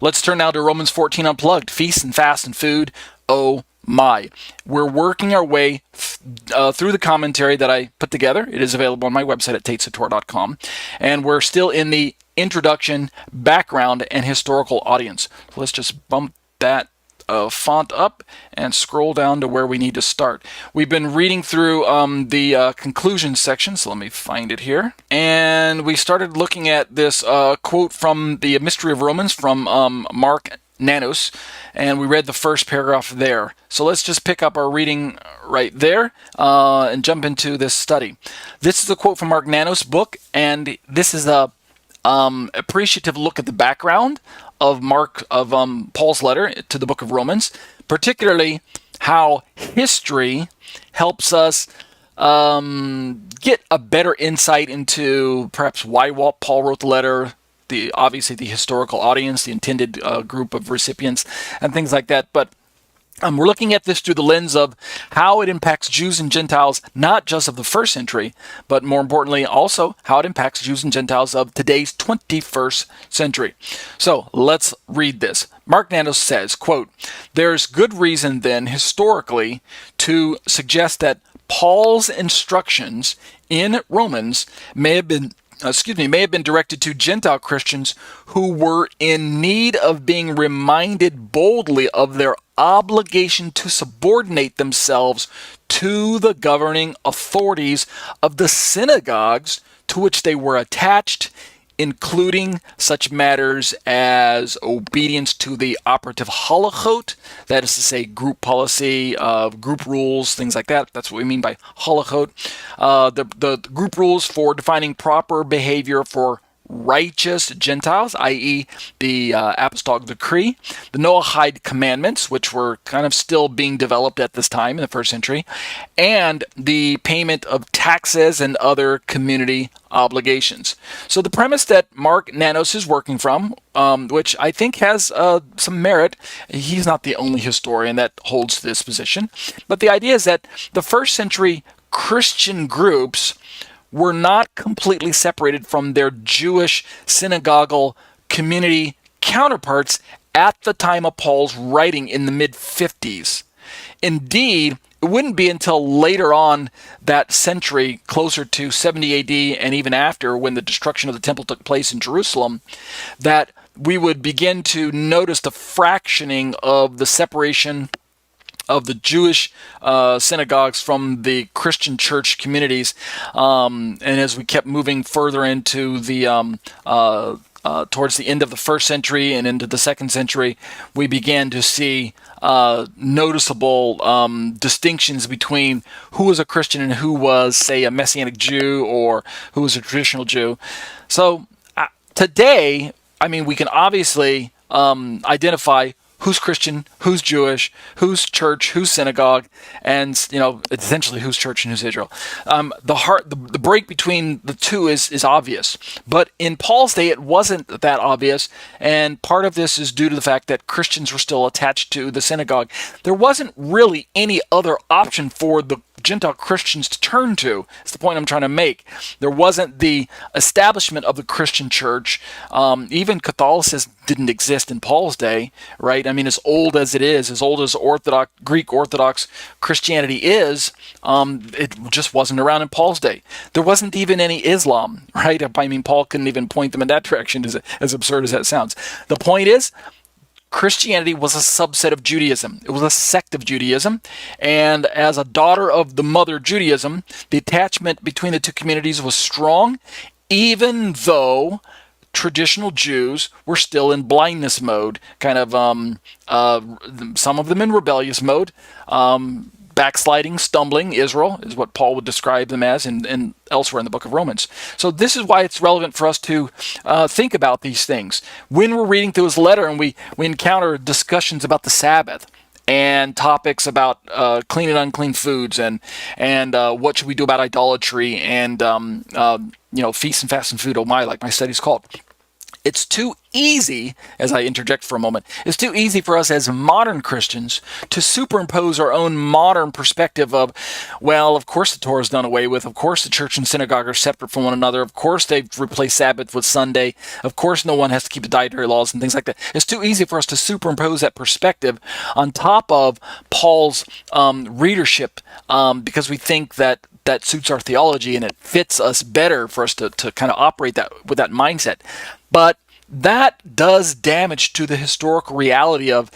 Let's turn now to Romans 14 Unplugged, Feast and Fast and Food. Oh my. We're working our way through the commentary that I put together. It is available on my website at tatesoftorah.com. And we're still in the introduction, background, and historical audience. So let's just bump that font up and scroll down to where we need to start. We've been reading through the conclusions section, so let me find it here. And we started looking at this quote from the Mystery of Romans from Mark Nanos, and we read the first paragraph there. So let's just pick up our reading right there and jump into this study. This is a quote from Mark Nanos' book, and this is a appreciative look at the background of Paul's letter to the book of Romans, particularly how history helps us get a better insight into perhaps why Paul wrote the letter, obviously the historical audience, the intended group of recipients, and things like that. But we're looking at this through the lens of how it impacts Jews and Gentiles, not just of the first century, but more importantly, also how it impacts Jews and Gentiles of today's 21st century. So let's read this. Mark Nanos says, quote, "There's good reason then, historically, to suggest that Paul's instructions in Romans may have been directed to Gentile Christians who were in need of being reminded boldly of their obligation to subordinate themselves to the governing authorities of the synagogues to which they were attached, including such matters as obedience to the operative halachot, that is to say group policy, group rules, things like that. That's what we mean by halachot. The group rules for defining proper behavior for righteous Gentiles, i.e. the apostolic decree, the Noahide commandments, which were kind of still being developed at this time in the first century, and the payment of taxes and other community obligations. So the premise that Mark Nanos is working from, which I think has some merit, he's not the only historian that holds this position, but the idea is that the first century Christian groups were not completely separated from their Jewish synagogal community counterparts at the time of Paul's writing in the mid-50s. Indeed, it wouldn't be until later on that century, closer to 70 AD and even after, when the destruction of the temple took place in Jerusalem, that we would begin to notice the fractioning of the separation of the Jewish synagogues from the Christian church communities. And as we kept moving further into the towards the end of the first century and into the second century, we began to see noticeable distinctions between who was a Christian and who was, say, a Messianic Jew or who was a traditional Jew. So today, I mean, we can obviously identify who's Christian, who's Jewish, who's church, who's synagogue, and essentially who's church and who's Israel. The break between the two is obvious, but in Paul's day it wasn't that obvious, and part of this is due to the fact that Christians were still attached to the synagogue. There wasn't really any other option for the Gentile Christians to turn to. It's the point I'm trying to make. There wasn't the establishment of the Christian church. Even Catholicism didn't exist in Paul's day, right? I mean, as old as it is, as old as Greek Orthodox Christianity is, it just wasn't around in Paul's day. There wasn't even any Islam, right? I mean, Paul couldn't even point them in that direction, as absurd as that sounds. The point is, Christianity was a subset of Judaism. It was a sect of Judaism. And as a daughter of the mother Judaism, the attachment between the two communities was strong, even though traditional Jews were still in blindness mode, kind of some of them in rebellious mode. Backsliding, stumbling, Israel is what Paul would describe them as and elsewhere in the book of Romans. So this is why it's relevant for us to think about these things. When we're reading through his letter and we encounter discussions about the Sabbath and topics about clean and unclean foods and what should we do about idolatry and feast and fast and food, oh my, like my study's called. it's too easy, as I interject for a moment, it's too easy for us as modern Christians to superimpose our own modern perspective of, well, of course the Torah is done away with, of course the church and synagogue are separate from one another, of course they've replaced Sabbath with Sunday, of course no one has to keep the dietary laws and things like that. It's too easy for us to superimpose that perspective on top of Paul's readership because we think that suits our theology and it fits us better for us to kind of operate that with that mindset. But that does damage to the historical reality of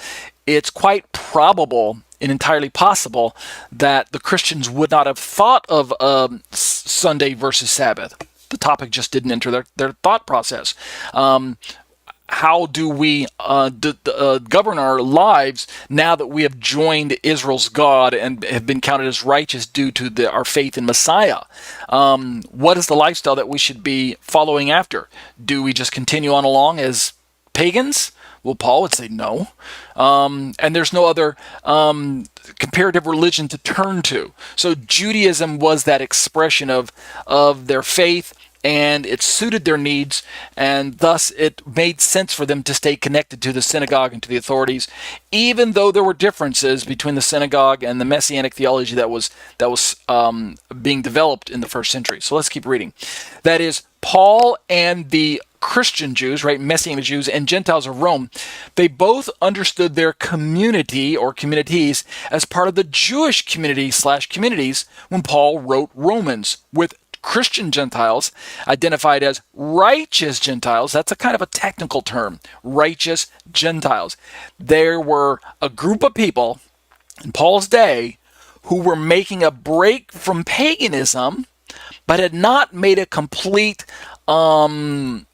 it's quite probable and entirely possible that the Christians would not have thought of Sunday versus Sabbath. The topic just didn't enter their thought process. How do we govern our lives now that we have joined Israel's God and have been counted as righteous due to our faith in Messiah? What is the lifestyle that we should be following after? Do we just continue on along as pagans? Well, Paul would say no. And there's no other comparative religion to turn to. So Judaism was that expression of their faith, and it suited their needs, and thus it made sense for them to stay connected to the synagogue and to the authorities, even though there were differences between the synagogue and the Messianic theology that was being developed in the first century. So let's keep reading. That is, Paul and the Christian Jews, right, Messianic Jews and Gentiles of Rome, they both understood their community or communities as part of the Jewish community/communities when Paul wrote Romans, with Christian Gentiles identified as righteous Gentiles. That's a kind of a technical term, righteous Gentiles. There were a group of people in Paul's day who were making a break from paganism, but had not made a complete a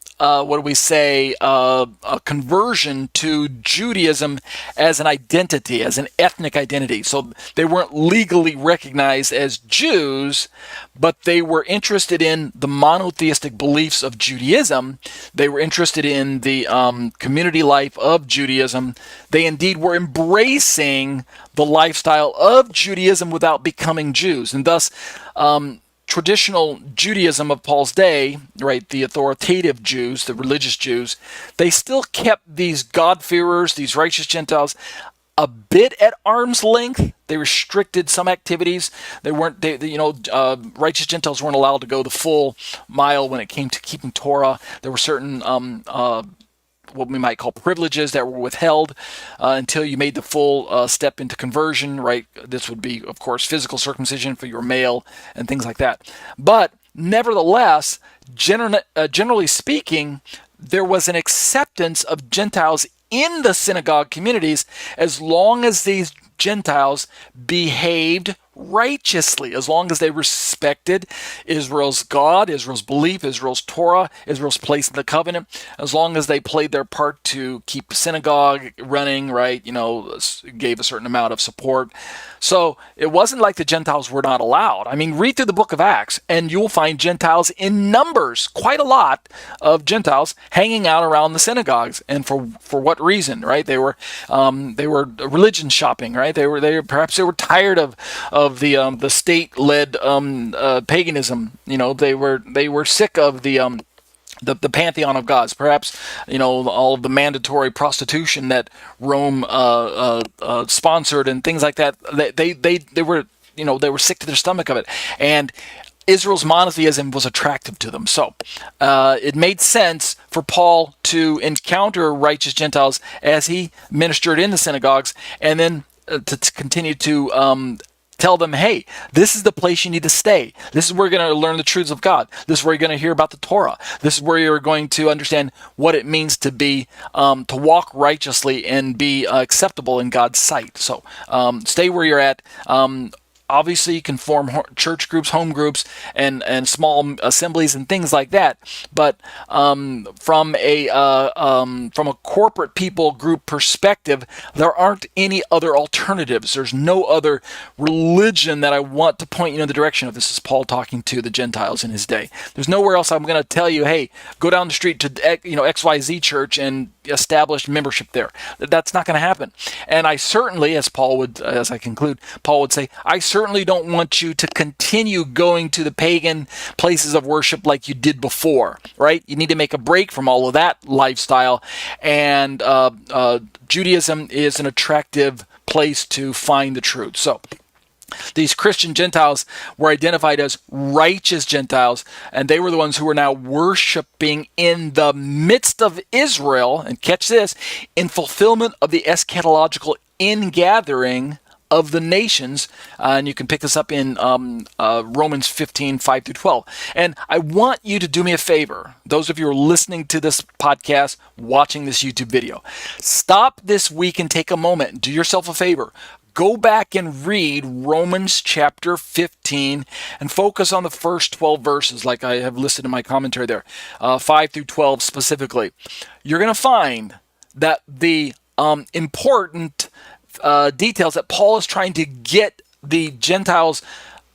conversion to Judaism as an identity, as an ethnic identity. So they weren't legally recognized as Jews, but they were interested in the monotheistic beliefs of Judaism. They were interested in the community life of Judaism. They indeed were embracing the lifestyle of Judaism without becoming Jews. And thus, traditional Judaism of Paul's day, right, the authoritative Jews, the religious Jews, they still kept these God-fearers, these righteous Gentiles, a bit at arm's length. They restricted some activities. Righteous Gentiles weren't allowed to go the full mile when it came to keeping Torah. There were certain what we might call privileges that were withheld until you made the full step into conversion, right? This would be, of course, physical circumcision for your male and things like that. But nevertheless, generally speaking, there was an acceptance of Gentiles in the synagogue communities as long as these Gentiles behaved righteously, as long as they respected Israel's God, Israel's belief, Israel's Torah, Israel's place in the covenant, as long as they played their part to keep the synagogue running, right, gave a certain amount of support. So it wasn't like the Gentiles were not allowed. I mean, read through the book of Acts and you'll find Gentiles in numbers, quite a lot of Gentiles hanging out around the synagogues. And for what reason, right? They were religion shopping, right? They were perhaps tired of the state-led paganism. They were sick of the pantheon of gods. Perhaps all of the mandatory prostitution that Rome sponsored and things like that. They were sick to their stomach of it, and Israel's monotheism was attractive to them. So it made sense for Paul to encounter righteous Gentiles as he ministered in the synagogues, and then to continue to tell them, hey, this is the place you need to stay. This is where you're going to learn the truths of God. This is where you're going to hear about the Torah. This is where you're going to understand what it means to be, to walk righteously and be acceptable in God's sight. So stay where you're at. Obviously, you can form church groups, home groups, and small assemblies and things like that. But from a corporate people group perspective, there aren't any other alternatives. There's no other religion that I want to point you in the direction of. This is Paul talking to the Gentiles in his day. There's nowhere else I'm going to tell you, hey, go down the street to XYZ church and establish membership there. That's not going to happen. And I certainly, as I conclude, Paul would say, I certainly certainly don't want you to continue going to the pagan places of worship like you did before, right? You need to make a break from all of that lifestyle, and Judaism is an attractive place to find the truth. So these Christian Gentiles were identified as righteous Gentiles, and they were the ones who were now worshiping in the midst of Israel, and catch this, in fulfillment of the eschatological ingathering of the nations. And you can pick this up in Romans 15, 5 through 12. And I want you to do me a favor, those of you who are listening to this podcast, watching this YouTube video. Stop this week and take a moment. Do yourself a favor. Go back and read Romans chapter 15 and focus on the first 12 verses like I have listed in my commentary there, 5 through 12 specifically. You're going to find that the important details that Paul is trying to get the Gentiles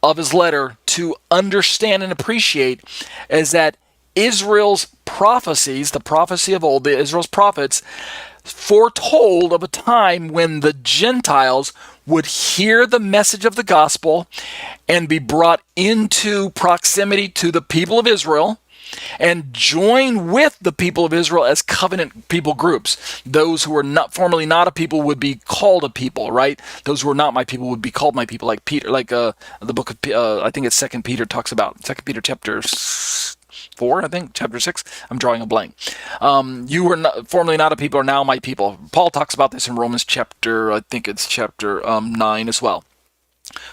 of his letter to understand and appreciate is that Israel's prophecies, the prophecy of old, Israel's prophets, foretold of a time when the Gentiles would hear the message of the gospel and be brought into proximity to the people of Israel and join with the people of Israel as covenant people groups. Those who were not formerly not a people would be called a people, right? Those who were not my people would be called my people, like Peter, like the book of I think it's 2 Peter talks about, 2 Peter chapter 4, I think, chapter 6. I'm drawing a blank. You were formerly not a people, are now my people. Paul talks about this in Romans chapter, I think it's chapter 9 as well,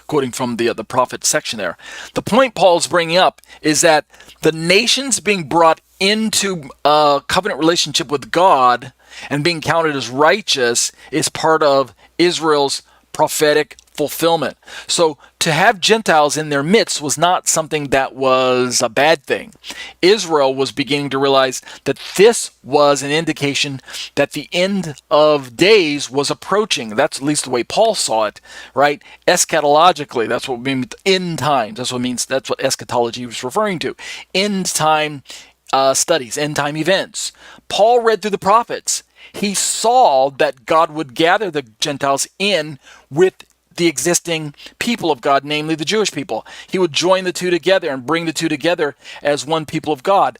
quoting from the prophet section there. The point Paul's bringing up is that the nations being brought into a covenant relationship with God and being counted as righteous is part of Israel's prophetic fulfillment. So to have Gentiles in their midst was not something that was a bad thing. Israel was beginning to realize that this was an indication that the end of days was approaching. That's at least the way Paul saw it, right? Eschatologically, that's what means end times. That's what means. That's what eschatology was referring to. End time studies, end time events. Paul read through the prophets. He saw that God would gather the Gentiles in with the existing people of God, namely the Jewish people. He would join the two together and bring the two together as one people of God.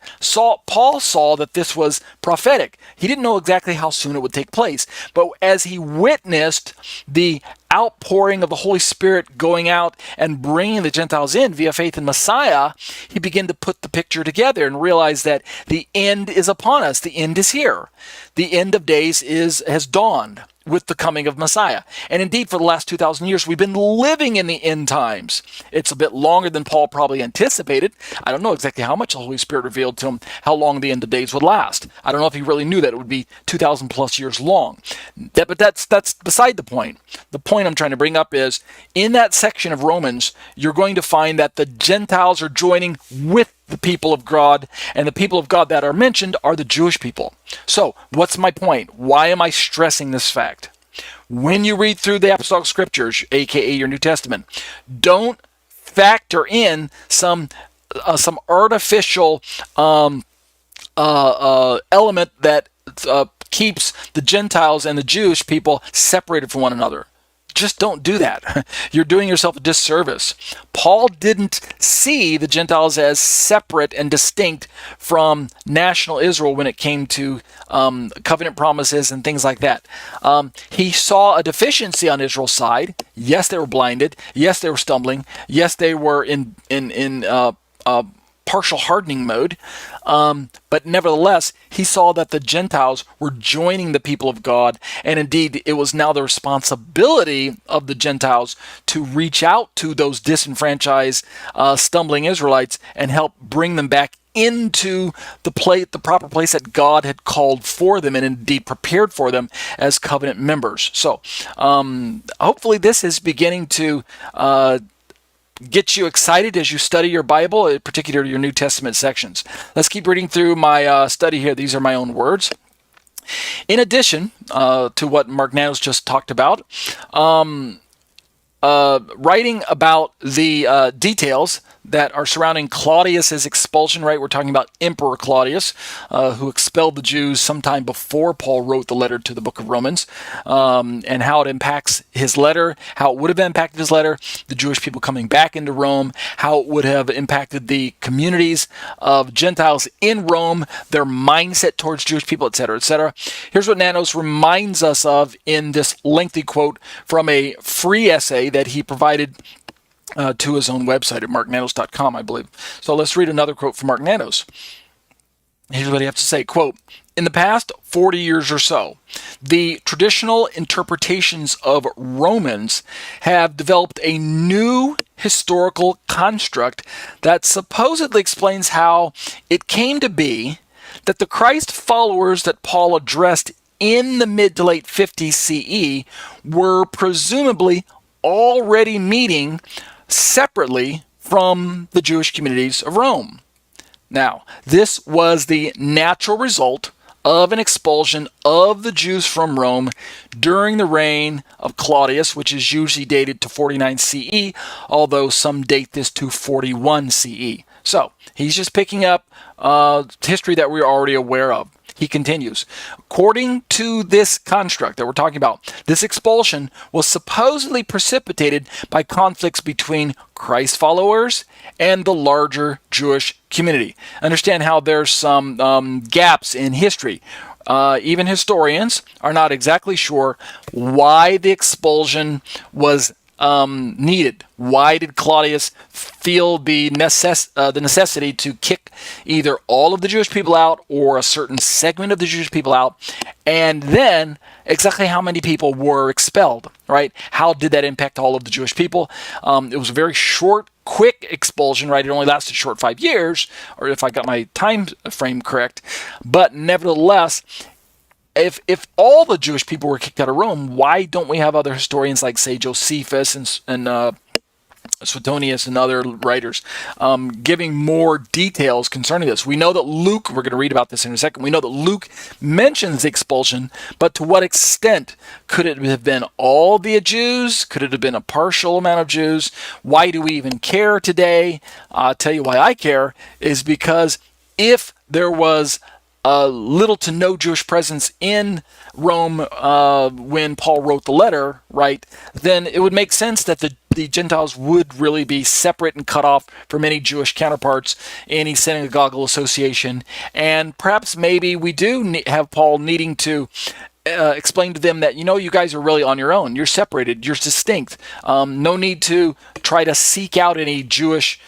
Paul saw that this was prophetic. He didn't know exactly how soon it would take place, but as he witnessed the outpouring of the Holy Spirit going out and bringing the Gentiles in via faith in Messiah, he began to put the picture together and realize that the end is upon us. The end is here. The end of days has dawned with the coming of Messiah. And indeed, for the last 2,000 years, we've been living in the end times. It's a bit longer than Paul probably anticipated. I don't know exactly how much the Holy Spirit revealed to him how long the end of days would last. I don't know if he really knew that it would be 2,000 plus years long. But that's beside the point. The point I'm trying to bring up is, in that section of Romans, you're going to find that the Gentiles are joining with the people of God, and the people of God that are mentioned are the Jewish people. So, what's my point? Why am I stressing this fact? When you read through the Apostolic Scriptures, aka your New Testament, don't factor in some artificial element that keeps the Gentiles and the Jewish people separated from one another. Just don't do that. You're doing yourself a disservice. Paul didn't see the Gentiles as separate and distinct from national Israel when it came to covenant promises and things like that. He saw a deficiency on Israel's side. Yes, they were blinded. Yes, they were stumbling. Yes, they were in partial hardening mode. But nevertheless, he saw that the Gentiles were joining the people of God, and indeed it was now the responsibility of the Gentiles to reach out to those disenfranchised, stumbling Israelites and help bring them back into the proper place that God had called for them and indeed prepared for them as covenant members. So hopefully this is beginning to get you excited as you study your Bible, particularly your New Testament sections. Let's keep reading through my study here. These are my own words. In addition to what Mark Nanos just talked about, writing about the details that are surrounding Claudius's expulsion, right? We're talking about Emperor Claudius, who expelled the Jews sometime before Paul wrote the letter to the book of Romans, and how it impacts his letter, how it would have impacted his letter, the Jewish people coming back into Rome, how it would have impacted the communities of Gentiles in Rome, their mindset towards Jewish people, etc., etc. Here's what Nanos reminds us of in this lengthy quote from a free essay that he provided to his own website at marknanos.com, I believe. So let's read another quote from Mark Nanos. Here's what he has to say, quote, "In the past 40 years or so, the traditional interpretations of Romans have developed a new historical construct that supposedly explains how it came to be that the Christ followers that Paul addressed in the mid to late 50s CE were presumably already meeting separately from the Jewish communities of Rome. Now, this was the natural result of an expulsion of the Jews from Rome during the reign of Claudius, which is usually dated to 49 CE, although some date this to 41 CE. So, he's just picking up history that we're already aware of. He continues, according to this construct that we're talking about, this expulsion was supposedly precipitated by conflicts between Christ followers and the larger Jewish community. Understand how there's some gaps in history. Even historians are not exactly sure why the expulsion was needed. Why did Claudius feel the necessity to kick either all of the Jewish people out or a certain segment of the Jewish people out? And then exactly how many people were expelled, right? How did that impact all of the Jewish people? It was a very short, quick expulsion, right? It only lasted a short 5 years, or if I got my time frame correct. But nevertheless, if all the Jewish people were kicked out of Rome, why don't we have other historians like, say, Josephus and Suetonius and other writers giving more details concerning this? We know that Luke, we're going to read about this in a second, we know that Luke mentions the expulsion, but to what extent? Could it have been all the Jews? Could it have been a partial amount of Jews? Why do we even care today? I'll tell you why I care, is because if there was little to no Jewish presence in Rome when Paul wrote the letter, right, then it would make sense that the Gentiles would really be separate and cut off from any Jewish counterparts, any synagogal association, and perhaps maybe we do have Paul needing to explain to them that, you guys are really on your own. You're separated. You're distinct. No need to try to seek out any Jewish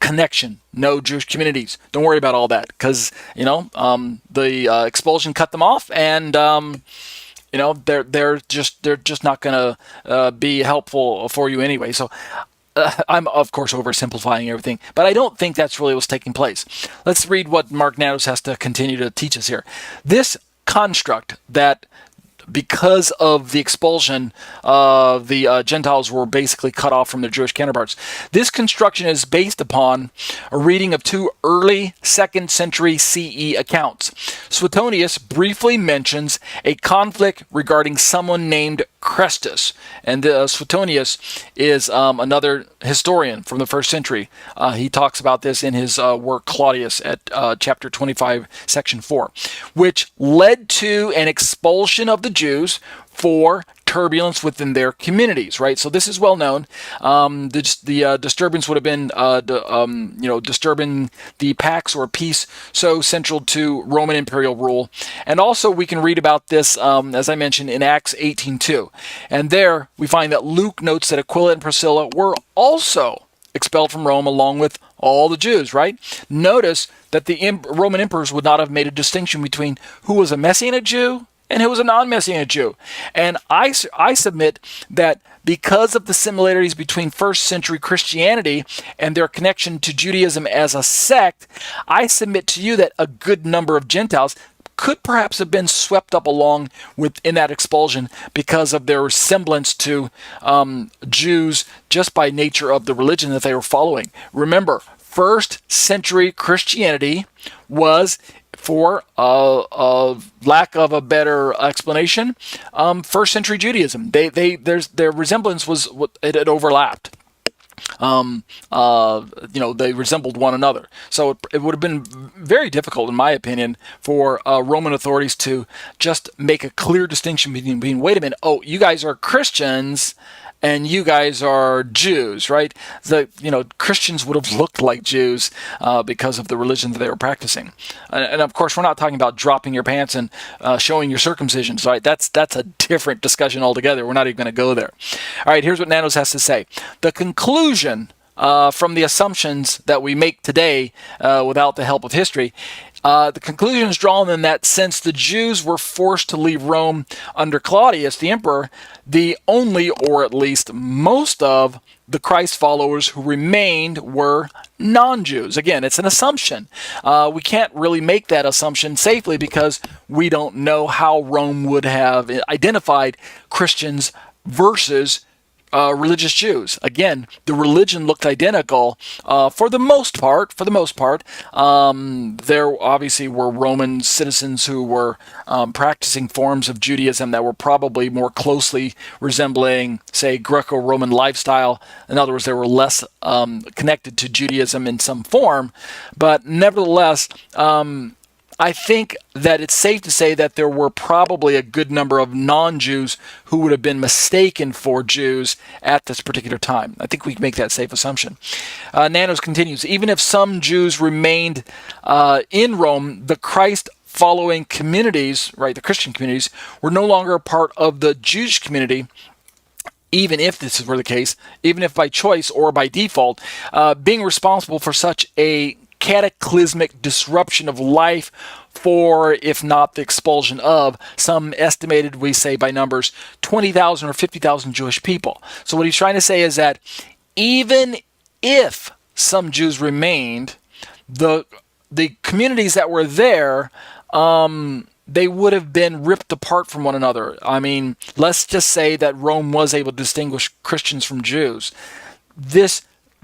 connection, no Jewish communities. Don't worry about all that, because the expulsion cut them off, and they're just not going to be helpful for you anyway. So I'm of course oversimplifying everything, but I don't think that's really what's taking place. Let's read what Mark Nanos has to continue to teach us here. This construct that because of the expulsion, the Gentiles were basically cut off from their Jewish counterparts. This construction is based upon a reading of two early 2nd century CE accounts. Suetonius briefly mentions a conflict regarding someone named Chrestus, and Suetonius is another historian from the 1st century. He talks about this in his work Claudius at chapter 25, section 4, which led to an expulsion of the Jews for turbulence within their communities, right? So this is well known. The disturbance would have been, disturbing the pax or peace so central to Roman imperial rule. And also we can read about this, as I mentioned, in Acts 18:2. And there we find that Luke notes that Aquila and Priscilla were also expelled from Rome along with all the Jews, right? Notice that the Roman emperors would not have made a distinction between who was a Messianic Jew and who was a non-Messianic Jew. And I submit that because of the similarities between 1st century Christianity and their connection to Judaism as a sect, I submit to you that a good number of Gentiles could perhaps have been swept up along within that expulsion because of their resemblance to Jews just by nature of the religion that they were following. Remember, 1st century Christianity was for lack of a better explanation, first century Judaism. Their resemblance was it had overlapped. They resembled one another. So it would have been very difficult, in my opinion, for Roman authorities to just make a clear distinction between, wait a minute, oh, you guys are Christians and you guys are Jews, right? Christians would have looked like Jews because of the religion that they were practicing. And of course, we're not talking about dropping your pants and showing your circumcisions, right? That's a different discussion altogether. We're not even going to go there. All right, here's what Nanos has to say. The conclusion from the assumptions that we make today without the help of history, the conclusion is drawn in that since the Jews were forced to leave Rome under Claudius, the emperor, the only, or at least most of, the Christ followers who remained were non-Jews. Again, it's an assumption. We can't really make that assumption safely because we don't know how Rome would have identified Christians versus religious Jews. Again, the religion looked identical for the most part. There obviously were Roman citizens who were practicing forms of Judaism that were probably more closely resembling, say, Greco-Roman lifestyle. In other words, they were less connected to Judaism in some form. But nevertheless, I think that it's safe to say that there were probably a good number of non-Jews who would have been mistaken for Jews at this particular time. I think we can make that safe assumption. Nanos continues, even if some Jews remained in Rome, the Christ-following communities, right, the Christian communities, were no longer a part of the Jewish community, even if this were the case, even if by choice or by default, being responsible for such a cataclysmic disruption of life for, if not the expulsion of, some estimated, we say by numbers, 20,000 or 50,000 Jewish people. So what he's trying to say is that even if some Jews remained, the communities that were there, they would have been ripped apart from one another. I mean, let's just say that Rome was able to distinguish Christians from Jews. This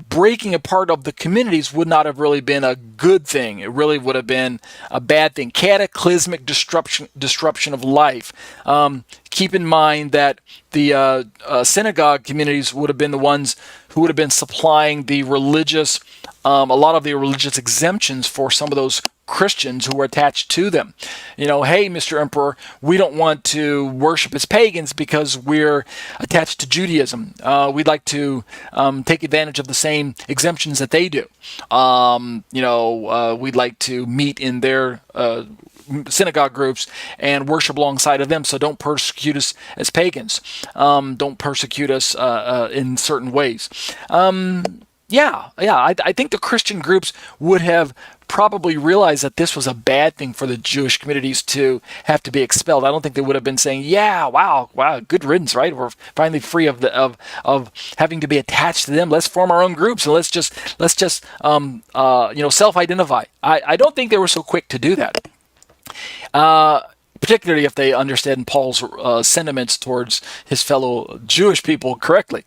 breaking apart of the communities would not have really been a good thing. It really would have been a bad thing. Cataclysmic disruption of life. Keep in mind that the synagogue communities would have been the ones who would have been supplying the religious, a lot of the religious exemptions for some of those Christians who were attached to them. Hey, Mr. Emperor, we don't want to worship as pagans because we're attached to Judaism. We'd like to take advantage of the same exemptions that they do. We'd like to meet in their synagogue groups and worship alongside of them. So don't persecute us as pagans. Don't persecute us in certain ways. I think the Christian groups would have probably realized that this was a bad thing for the Jewish communities to have to be expelled. I don't think they would have been saying, "Yeah, wow, good riddance, right? We're finally free of having to be attached to them. Let's form our own groups and let's just self-identify." I don't think they were so quick to do that. Particularly if they understand Paul's sentiments towards his fellow Jewish people correctly.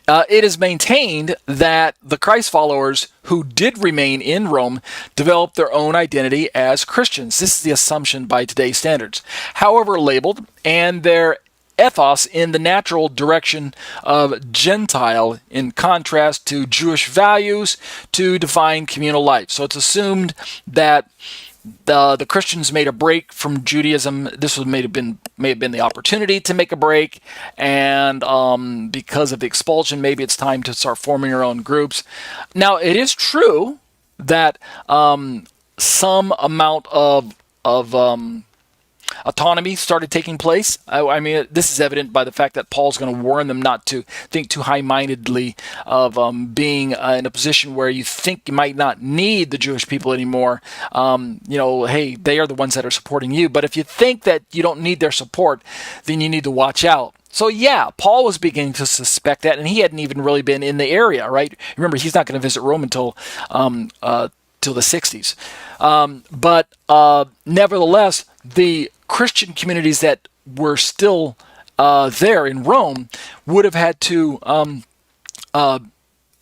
It is maintained that the Christ followers who did remain in Rome developed their own identity as Christians. This is the assumption by today's standards. However labeled, and their ethos in the natural direction of Gentile in contrast to Jewish values to define communal life. So it's assumed that the Christians made a break from Judaism. This may have been the opportunity to make a break, and because of the expulsion, maybe it's time to start forming your own groups. Now, it is true that some amount of autonomy started taking place. I mean, this is evident by the fact that Paul's going to warn them not to think too high-mindedly of being in a position where you think you might not need the Jewish people anymore. Hey, they are the ones that are supporting you. But if you think that you don't need their support, then you need to watch out. So yeah, Paul was beginning to suspect that, and he hadn't even really been in the area, right? Remember, he's not going to visit Rome until the 60s. But nevertheless, the Christian communities that were still there in Rome would have had to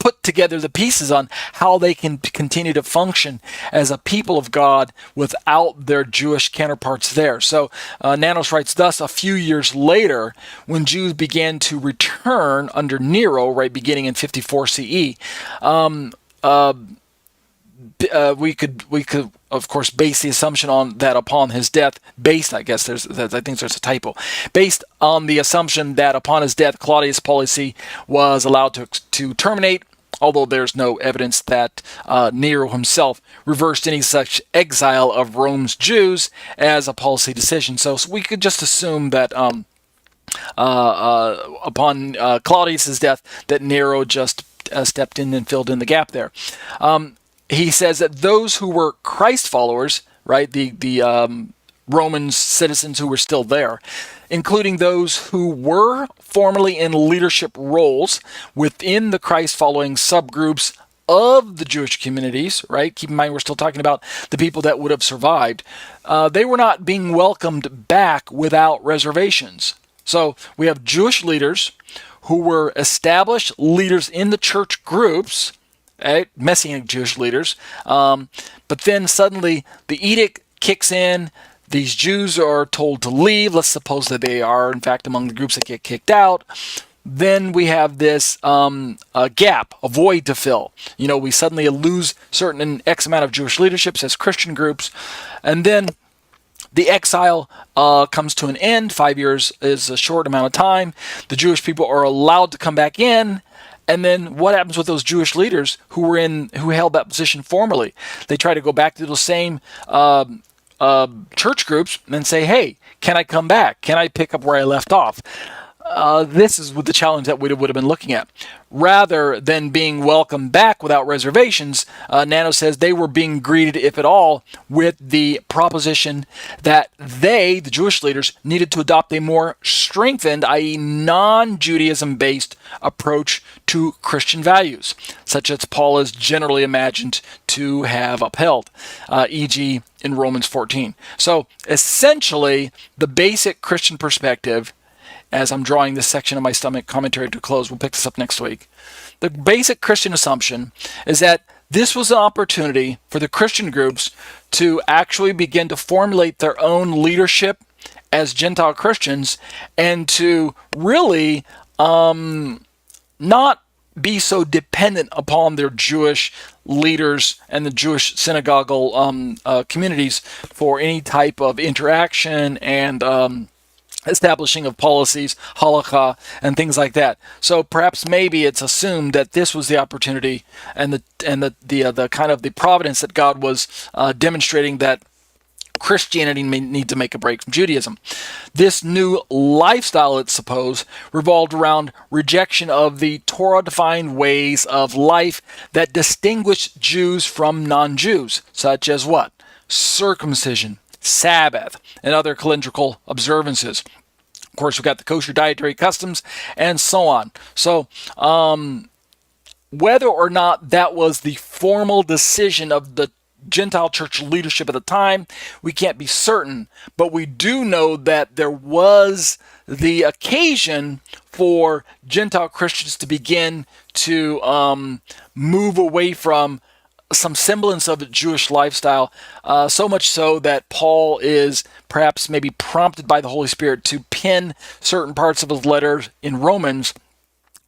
put together the pieces on how they can continue to function as a people of God without their Jewish counterparts there. So Nanos writes, thus, a few years later, when Jews began to return under Nero, right, beginning in 54 CE, we could of course base the assumption on that upon his death, I think there's a typo, based on the assumption that upon his death Claudius' policy was allowed to terminate, although there's no evidence that Nero himself reversed any such exile of Rome's Jews as a policy decision. So we could just assume that upon Claudius' death that Nero just stepped in and filled in the gap there. He says that those who were Christ followers, right, the Roman citizens who were still there, including those who were formerly in leadership roles within the Christ-following subgroups of the Jewish communities, right? Keep in mind, we're still talking about the people that would have survived. They were not being welcomed back without reservations. So we have Jewish leaders who were established leaders in the church groups, Messianic Jewish leaders, but then suddenly the edict kicks in. These Jews are told to leave. Let's suppose that they are, in fact, among the groups that get kicked out. Then we have this gap, a void to fill. We suddenly lose certain X amount of Jewish leaderships as Christian groups. And then the exile comes to an end. 5 years is a short amount of time. The Jewish people are allowed to come back in. And then what happens with those Jewish leaders who held that position formerly? They try to go back to those same church groups and say, hey, can I come back? Can I pick up where I left off? This is the challenge that we would have been looking at. Rather than being welcomed back without reservations, Nano says they were being greeted, if at all, with the proposition that they, the Jewish leaders, needed to adopt a more strengthened, i.e. non-Judaism-based approach to Christian values, such as Paul is generally imagined to have upheld, e.g. in Romans 14. So essentially, the basic Christian perspective, as I'm drawing this section of my stomach commentary to close, we'll pick this up next week. The basic Christian assumption is that this was an opportunity for the Christian groups to actually begin to formulate their own leadership as Gentile Christians and to really not be so dependent upon their Jewish leaders and the Jewish synagogal communities for any type of interaction and establishing of policies, halakha, and things like that. So perhaps maybe it's assumed that this was the opportunity and the kind of the providence that God was demonstrating that Christianity may need to make a break from Judaism. This new lifestyle, it's supposed, revolved around rejection of the Torah-defined ways of life that distinguished Jews from non-Jews, such as what? Circumcision, Sabbath, and other calendrical observances. Of course, we've got the kosher dietary customs and so on. So, whether or not that was the formal decision of the Gentile church leadership at the time, we can't be certain, but we do know that there was the occasion for Gentile Christians to begin to move away from some semblance of a Jewish lifestyle, so much so that Paul is perhaps maybe prompted by the Holy Spirit to pen certain parts of his letters in Romans,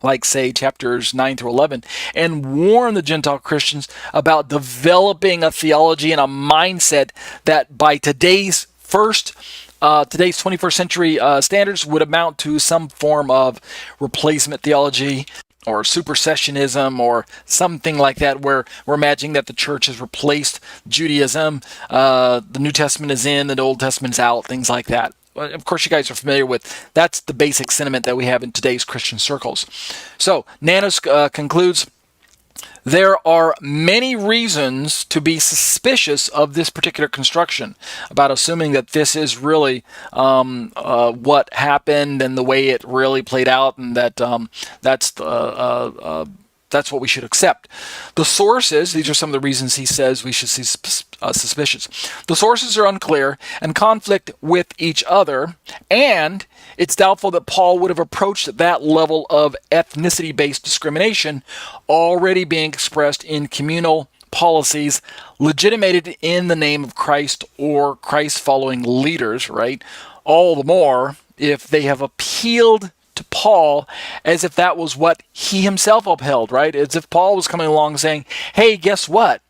like say chapters 9 through 11, and warn the Gentile Christians about developing a theology and a mindset that by today's 21st century standards would amount to some form of replacement theology or supersessionism or something like that, where we're imagining that the church has replaced Judaism, the New Testament is in, the Old Testament is out, things like that. Of course, you guys are familiar with, that's the basic sentiment that we have in today's Christian circles. So, Nanos concludes, there are many reasons to be suspicious of this particular construction, about assuming that this is really what happened and the way it really played out, and that that's that's what we should accept. The sources, these are some of the reasons he says we should see suspicious. The sources are unclear and conflict with each other, and it's doubtful that Paul would have approached that level of ethnicity-based discrimination already being expressed in communal policies legitimated in the name of Christ or Christ-following leaders, right? All the more if they have appealed to Paul as if that was what he himself upheld, right? As if Paul was coming along saying, hey, guess what?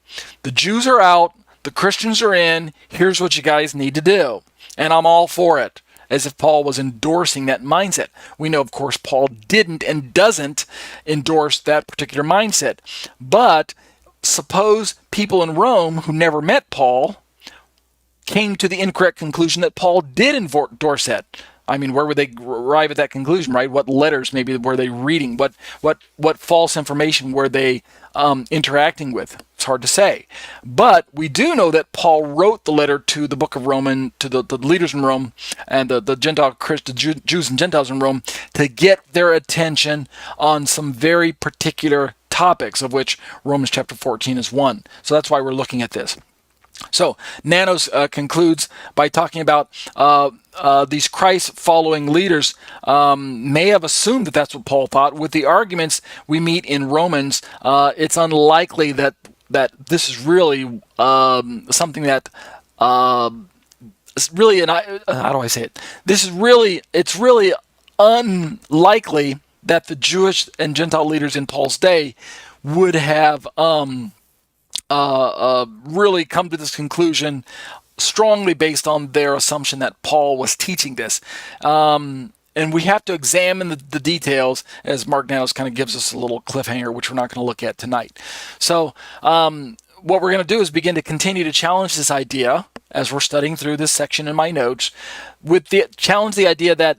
The Jews are out, the Christians are in, here's what you guys need to do. And I'm all for it. As if Paul was endorsing that mindset. We know, of course, Paul didn't and doesn't endorse that particular mindset. But suppose people in Rome who never met Paul came to the incorrect conclusion that Paul did endorse that. I mean, where would they arrive at that conclusion, right? What letters maybe were they reading? What false information were they interacting with? It's hard to say. But we do know that Paul wrote the letter to the book of Romans, to the leaders in Rome and the Jews and Gentiles in Rome to get their attention on some very particular topics, of which Romans chapter 14 is one. So that's why we're looking at this. So Nanos concludes by talking about these Christ-following leaders may have assumed that that's what Paul thought. With the arguments we meet in Romans, it's unlikely that this is really something that is really, and how do I say it? It's really unlikely that the Jewish and Gentile leaders in Paul's day would have really come to this conclusion strongly based on their assumption that Paul was teaching this. And we have to examine the details, as Mark Nanos kind of gives us a little cliffhanger, which we're not going to look at tonight. So what we're going to do is begin to continue to challenge this idea as we're studying through this section in my notes, with the challenge the idea that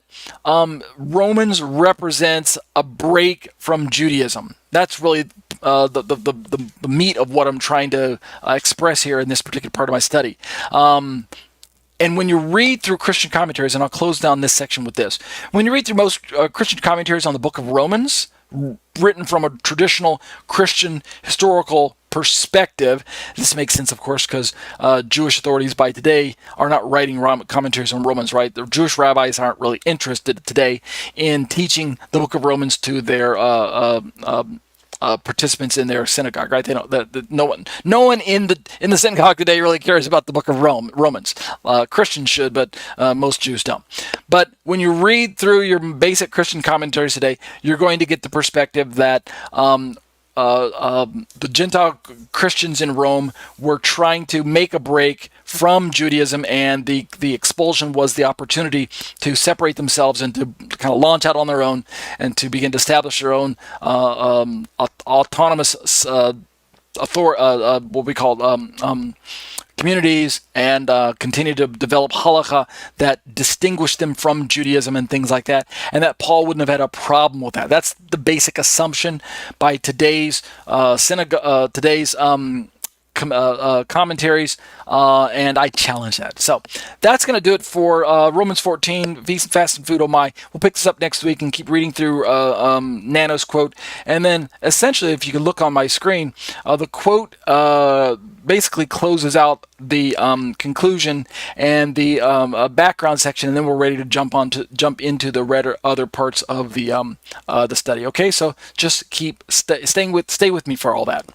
Romans represents a break from Judaism. That's really the meat of what I'm trying to express here in this particular part of my study. And when you read through Christian commentaries, and I'll close down this section with this, when you read through most Christian commentaries on the book of Romans, written from a traditional Christian historical perspective, this makes sense, of course, because Jewish authorities by today are not writing commentaries on Romans, right? The Jewish rabbis aren't really interested today in teaching the book of Romans to their participants in their synagogue, right? They don't. No one in the synagogue today really cares about the book of Romans. Christians should, but most Jews don't. But when you read through your basic Christian commentaries today, you're going to get the perspective that the Gentile Christians in Rome were trying to make a break from Judaism, and the expulsion was the opportunity to separate themselves and to kind of launch out on their own and to begin to establish their own autonomous what we call communities, and continue to develop halakha that distinguished them from Judaism and things like that, and that Paul wouldn't have had a problem with that. That's the basic assumption by today's commentaries, and I challenge that. So that's going to do it for Romans 14, Feast, Fast, and Food, oh my. We'll pick this up next week and keep reading through Nano's quote. And then essentially, if you can look on my screen, the quote basically closes out the conclusion and the background section, and then we're ready to jump into the other parts of the study. Okay, so just stay with me for all that.